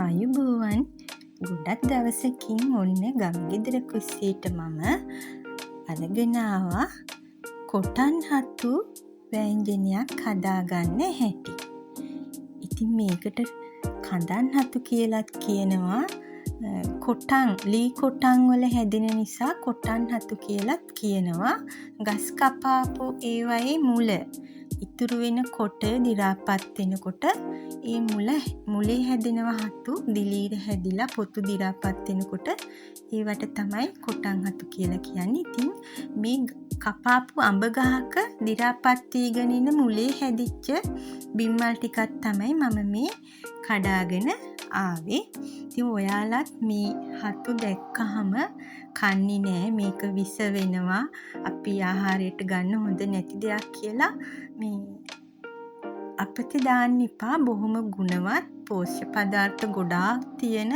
ආයුබෝවන් ගොඩක් දවසකින් ඔන්න ගම්ගෙදර කුස්සියට මම අරගෙන ආවා කොටන් හතු වෑංජනයක් හදාගන්න හැටි. ඉතින් මේකට කඳන් හතු කියලත් කියනවා. ලී කොටන් වල හැදෙන නිසා කොටන් හතු කියලත් කියනවා. ගස් කපාපු ඒවයේ මුල ඉතුරු වෙන කොට දිරාපත් වෙනකොට ඒ මුලේ හැදෙනවා හතු දිලීර හැදිලා පොතු දිරාපත් වෙනකොට ඒවට තමයි කොටන් හතු කියලා කියන්නේ. ඉතින් මේ කපාපු අඹ ගහක දිරාපත් වීගෙන ඉන්න මුලේ හැදිච්ච බිම්මල් ටිකක් තමයි මම මේ කඩාගෙන ආවේ. ඉතින් ඔයාලත් මේ හතු දැක්කහම කන්නේ නෑ, මේක විස වෙනවා, අපි ආහාරයට ගන්න හොඳ නැති දෙයක් කියලා මේ අපිට දාන්න එපා. බොහොම ගුණවත් පෝෂ්‍ය පදාර්ථ ගොඩාක් තියෙන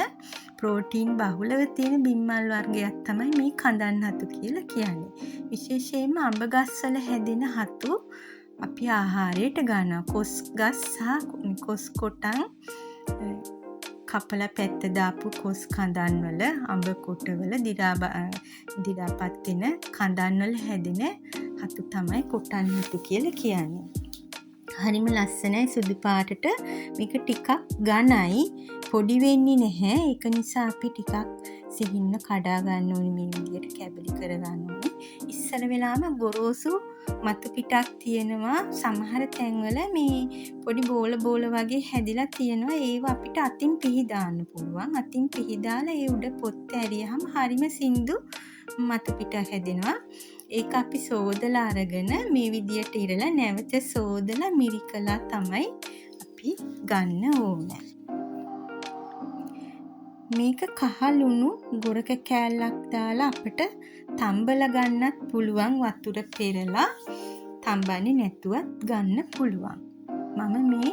ප්‍රෝටීන් බහුලව තියෙන බිම්මල් වර්ගයක් තමයි මේ කඳන් හතු කියලා කියන්නේ. විශේෂයෙන්ම අඹ ගස්වල හැදෙන හතු අපි ආහාරයට ගන්නවා. කොස් ගස් සහ කොස් කොටන් කපලා පැත්ත දාපු කොස් කඳන් වල අඹ කොටවල දිරාපත් වෙන කඳන් වල හැදෙන හතු තමයි කොටන් හතු කියලා කියන්නේ. හරිම ලස්සනයි සුදු පාටට. මේක ටිකක් ඝනයි, පොඩි වෙන්නේ නැහැ. ඒක නිසා අපි ටිකක් සිහින්න කඩා ගන්න ඕනේ, මේ විදියට කැබලි කර ගන්න ඕනේ. ඉස්සර වෙලාම ගොරෝසු මතු පිටක් තියෙනවා. සමහර තැන්වල මේ පොඩි බෝල වගේ හැදිලා තියෙනවා. ඒව අපිට අතින් පිහදාන්න පුළුවන්. අතින් පිහදාලා ඒ උඩ පොත්ත ඇරියහම හරිම සින්දු මතු පිට හැදෙනවා. ඒක අපි සෝදලා අරගෙන මේ විදියට ඉරලා නැවත සෝදලා මිරිකලා තමයි අපි ගන්න ඕනේ. මේක කහලුණු ගොරක කෑල්ලක් දාලා අපිට තම්බල ගන්නත් පුළුවන්. වතුර පෙරලා තම්බන්නේ නැතුවත් ගන්න පුළුවන්. මම මේ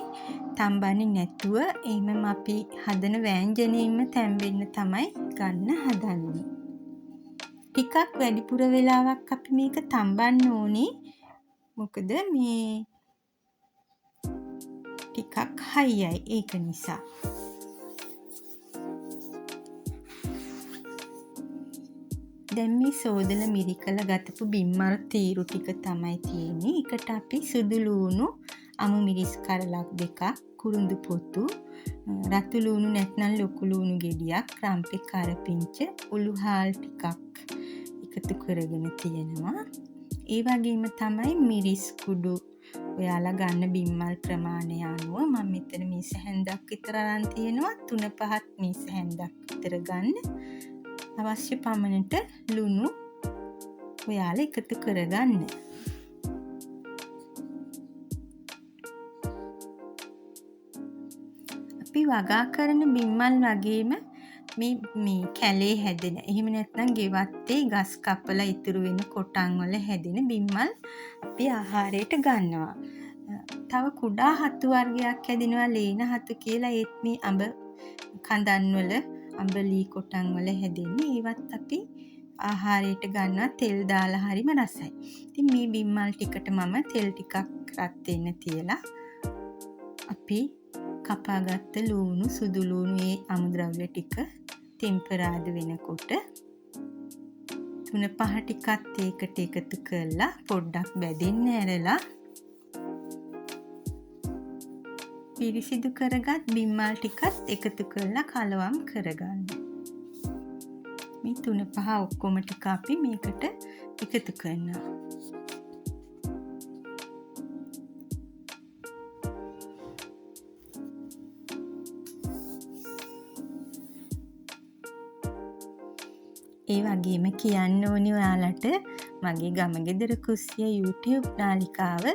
තම්බන්නේ නැතුව එහෙමම අපි හදන වෑංජනෙින්ම තැම්බෙන්න තමයි ගන්න හදන්නේ. ටිකක් වැඩිපුර වෙලාවක් අපි මේක තම්බන්න ඕනේ. මොකද මේ ටිකක් හයියයි, ඒක නිසා. දැන් මේ සෝදලා මිරිකලා ගතපු බිම්මල් තීරු ටික තමයි තියෙන්නේ. එකට අපි සුදු ලූණු අමු මිරිස් කරලක් දෙකක්, කුරුඳු පොතු, රතු ලූණු නැත්නම් ලොකු ලූණු ගෙඩියක්, රම්පේ කරපිංච, උළු හාල් ටිකක් එකතු කරගෙන තියෙනවා. ඒ වගේම තමයි මිරිස් කුඩු ඔයාලා ගන්න බිම්මල් ප්‍රමාණය අනුව මම මෙතන මේස හැන්දක් විතර අරන් තියෙනවා. 3-5 මේස හැන්දක් විතර ගන්න. අවශ්‍ය පමණට ලුණු ඔයාලා එකතු කරගන්න. අපි වගා කරන බිම්මල් වගේම මේ කැලේ හැදෙන, එහෙම නැත්නම් ගෙවත්තේ ගස් කපලා ඉතුරු වෙන කොටන් වල හැදෙන බිම්මල් අපි ආහාරයට ගන්නවා. තව කුඩා හතු වර්ගයක් හැදෙනවා ලේන හතු කියලා. ඒත් මේ අඹ කඳන් වල අඹ ලී කොටන් වල හැදෙන්නේ. ඒවත් අපි ආහාරයට ගන්නවා තෙල් දාලා. හරිම රසයි. ඉතින් මේ බිම්මල් ටිකට මම තෙල් ටිකක් රත් වෙන්න තියලා අපි කපාගත්ත ලූණු, සුදු ලූණු, ඒ අමුද්‍රව්‍ය ටික ටෙම්පරාදු වෙනකොට 3-5 ටිකත් ඒකට එකතු කරලා පොඩ්ඩක් බැදෙන්න ඇරලා පිරිසිදු කරගත් බිම්මල් ටිකත් එකතු කරලා කලවම් කරගන්න. මේ 3-5 ඔක්කොම ටික අපි මේකට එකතු කරනවා. ඒ වගේම කියන්න ඕනේ ඔයාලට මගේ ගමගෙදර කුස්සිය YouTube නාලිකාව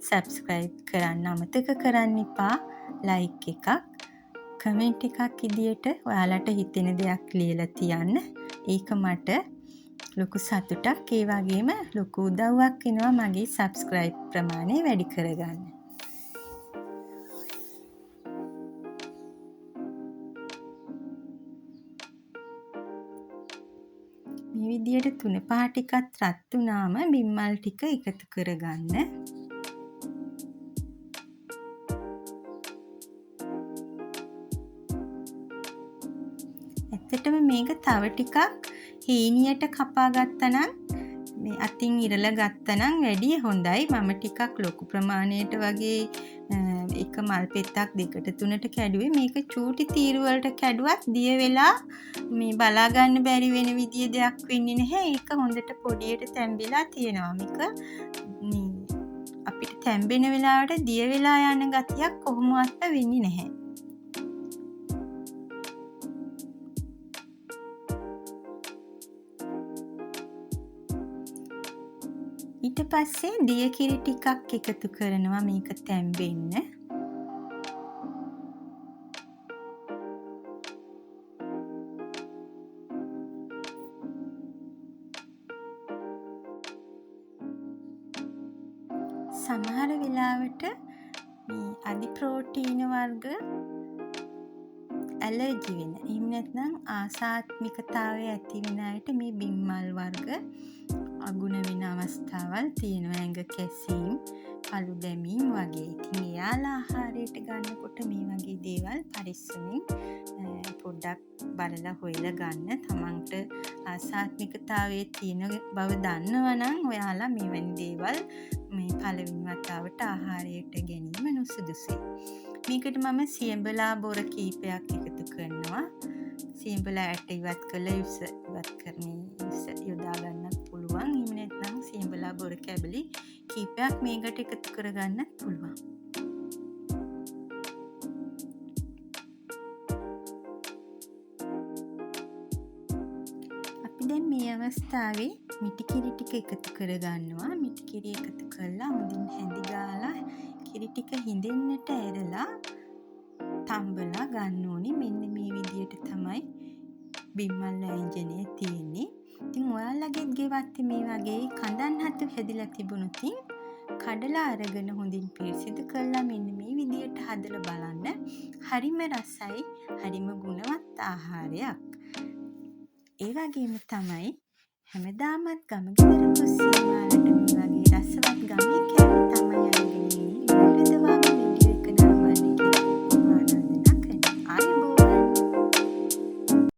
subscribe කරන්න අමතක කරන්න එපා. like එකක්, comment එකක් ඉදියට ඔයාලට හිතෙන දෙයක් ලියලා තියන්න. ඒක මට ලොකු සතුටක්, ඒ වගේම ලොකු උදව්වක් වෙනවා මගේ subscribe ප්‍රමාණය වැඩි කරගන්න. මේ විදියට 3-5 ටිකත් රත් වුණාම බිම්මල් ටික එකතු කරගන්න. ඇත්තටම මේක තව ටිකක් හීනියට කපා ගත්තනම් මේ අතින් ඉරලා ගත්තනම් වැඩිය හොඳයි. මම ටිකක් ලොකු ප්‍රමාණයට වගේ එක මල් පෙත්තක් 2ට 3ට කැඩුවේ. මේක චූටි තීරු වලට කැඩුවත් දිය වෙලා මේ බලා ගන්න බැරි වෙන විදිය දෙයක් වෙන්නේ නැහැ. ඒක හොඳට පොඩියට තැම්බිලා තියෙනවා. මේක අපිට තැම්බෙන වෙලාවට දිය වෙලා යන ගතියක් කොහොමවත් වෙන්නේ නැහැ. ඊට පස්සේ දිය කිරි ටිකක් එකතු කරනවා මේක තැම්බෙන්න. සමහර වෙලාවට මේ අධි ප්‍රෝටීන වර්ග ඇලර්ජි වෙන. එහෙම නැත්නම් ආසාත්මිකතාවය ඇති වෙන අයට මේ බිම්මල් වර්ග අගුණ වෙන අවස්ථාවල් තියෙනවා. ඇඟ කැසීම්, කළු දැමීම් වගේ. ඉතින් එයාලා ආහාරයට ගන්නකොට මේ වගේ දේවල් පරිස්සමින් පොඩ්ඩක් බලලා හොයලා ගන්න. තමන්ට ආසාත්මිකතාවයේ තියෙන බව දන්නවනම් ඔයාලා මෙවැනි දේවල් මේ පළවෙනි වතාවට ආහාරයට ගැනීම නුසුදුසුයි. මේකට මම සියඹලා බොර කීපයක් එකතු කරනවා. සියඹලා ඇට ඉවත් කරලා යුස ඉවත් කරන්නේ යොදා ගන්නත් පුළුවන්. එහෙම නැත්නම් සියඹලා බොර කැබලි කීපයක් මේකට එකතු කරගන්නත් පුළුවන්. අපි දැන් මේ අවස්ථාවේ මිටි කිරි ටික එකතු කරගන්නවා. මිටි කිරි එකතු කරලා හොඳින් හැඳි ගාලා කිරි ටික හිඳෙන්නට ඇරලා තම්බලා ගන්න ඕනේ. මෙන්න මේ විදියට තමයි බිම්මල් ව්‍යංජනය තියෙන්නේ. ඉතින් ඔයාලගේ ගෙවත්තේ මේ වගේ කඳන් හතු හැදිලා තිබුණොත් කඩලා අරගෙන හොඳින් පිරිසිදු කරලා මෙන්න මේ විදියට හදලා බලන්න. හරිම රසයි, හරිම ගුණවත් ආහාරයක්. ඒ වගේම තමයි හැමදාමත් ගමගෙදර කුස්සියමාලට මේ වගේ